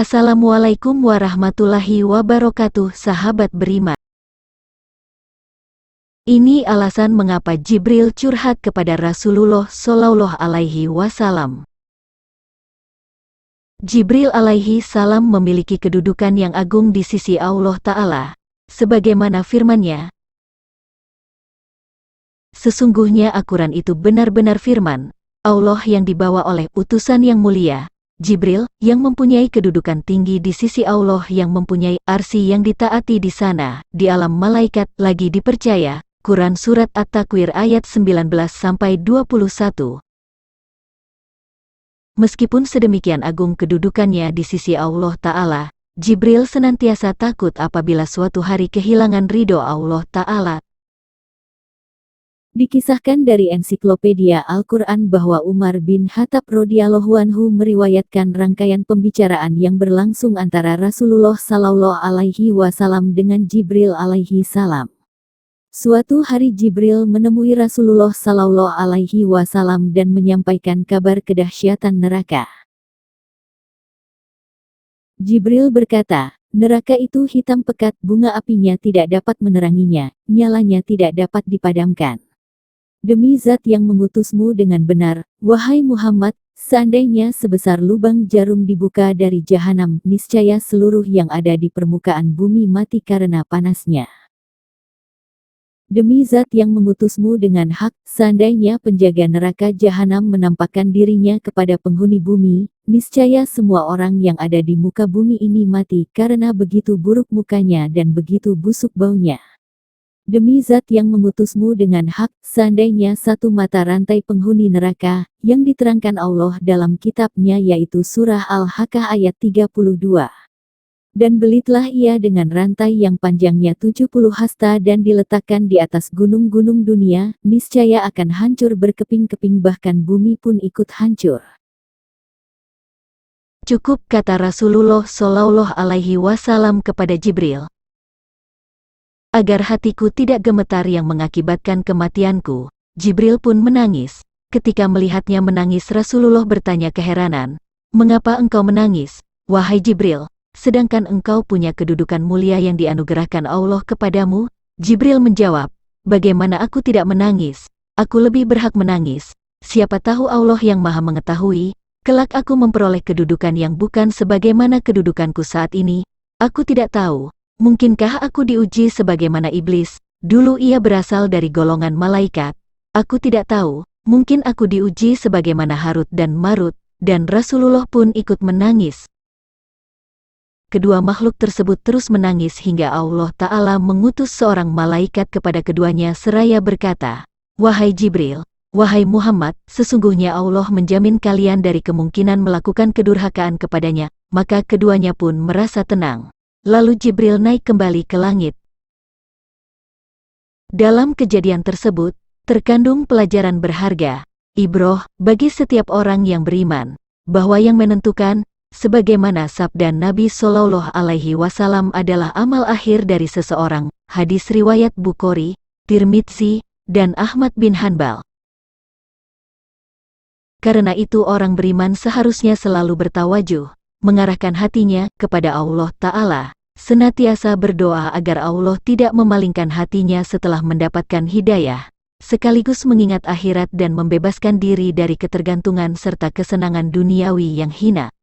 Assalamualaikum warahmatullahi wabarakatuh, sahabat beriman. Ini alasan mengapa Jibril curhat kepada Rasulullah Shallallahu Alaihi Wasallam. Jibril alaihi salam memiliki kedudukan yang agung di sisi Allah Ta'ala, sebagaimana firman-Nya, "Sesungguhnya Al-Quran itu benar-benar firman Allah yang dibawa oleh utusan yang mulia, Jibril, yang mempunyai kedudukan tinggi di sisi Allah, yang mempunyai arsy yang ditaati di sana, di alam malaikat, lagi dipercaya." Quran Surat At-Takwir ayat 19-21. Meskipun sedemikian agung kedudukannya di sisi Allah Ta'ala, Jibril senantiasa takut apabila suatu hari kehilangan ridho Allah Ta'ala. Dikisahkan dari ensiklopedia Al-Quran bahwa Umar bin Khattab radhiyallahu anhu meriwayatkan rangkaian pembicaraan yang berlangsung antara Rasulullah Sallallahu Alaihi Wasallam dengan Jibril alaihi salam. Suatu hari Jibril menemui Rasulullah Sallallahu Alaihi Wasallam dan menyampaikan kabar kedahsyatan neraka. Jibril berkata, "Neraka itu hitam pekat, bunga apinya tidak dapat meneranginya, nyalanya tidak dapat dipadamkan. Demi Zat yang mengutusmu dengan benar, wahai Muhammad, seandainya sebesar lubang jarum dibuka dari jahanam, niscaya seluruh yang ada di permukaan bumi mati karena panasnya. Demi Zat yang mengutusmu dengan hak, seandainya penjaga neraka jahanam menampakkan dirinya kepada penghuni bumi, niscaya semua orang yang ada di muka bumi ini mati karena begitu buruk mukanya dan begitu busuk baunya. Demi Zat yang mengutusmu dengan hak, seandainya satu mata rantai penghuni neraka, yang diterangkan Allah dalam kitabnya yaitu surah Al-Haqqah ayat 32. Dan belitlah ia dengan rantai yang panjangnya 70 hasta dan diletakkan di atas gunung-gunung dunia, niscaya akan hancur berkeping-keping, bahkan bumi pun ikut hancur." Cukup, kata Rasulullah Shallallahu Alaihi Wasallam kepada Jibril, "Agar hatiku tidak gemetar yang mengakibatkan kematianku." Jibril pun menangis. Ketika melihatnya menangis, Rasulullah bertanya keheranan, "Mengapa engkau menangis, wahai Jibril? Sedangkan engkau punya kedudukan mulia yang dianugerahkan Allah kepadamu?" Jibril menjawab, "Bagaimana aku tidak menangis? Aku lebih berhak menangis. Siapa tahu Allah yang Maha Mengetahui, kelak aku memperoleh kedudukan yang bukan sebagaimana kedudukanku saat ini. Aku tidak tahu, mungkinkah aku diuji sebagaimana iblis, dulu ia berasal dari golongan malaikat. Aku tidak tahu, mungkin aku diuji sebagaimana Harut dan Marut." Dan Rasulullah pun ikut menangis. Kedua makhluk tersebut terus menangis hingga Allah Ta'ala mengutus seorang malaikat kepada keduanya seraya berkata, "Wahai Jibril, wahai Muhammad, sesungguhnya Allah menjamin kalian dari kemungkinan melakukan kedurhakaan kepadanya." Maka keduanya pun merasa tenang. Lalu Jibril naik kembali ke langit. Dalam kejadian tersebut, terkandung pelajaran berharga, ibroh, bagi setiap orang yang beriman, bahwa yang menentukan, sebagaimana sabda Nabi Shallallahu Alaihi Wasallam, adalah amal akhir dari seseorang. Hadis riwayat Bukhari, Tirmidzi, dan Ahmad bin Hanbal. Karena itu orang beriman seharusnya selalu bertawajuh, mengarahkan hatinya kepada Allah Ta'ala, senantiasa berdoa agar Allah tidak memalingkan hatinya setelah mendapatkan hidayah, sekaligus mengingat akhirat dan membebaskan diri dari ketergantungan serta kesenangan duniawi yang hina.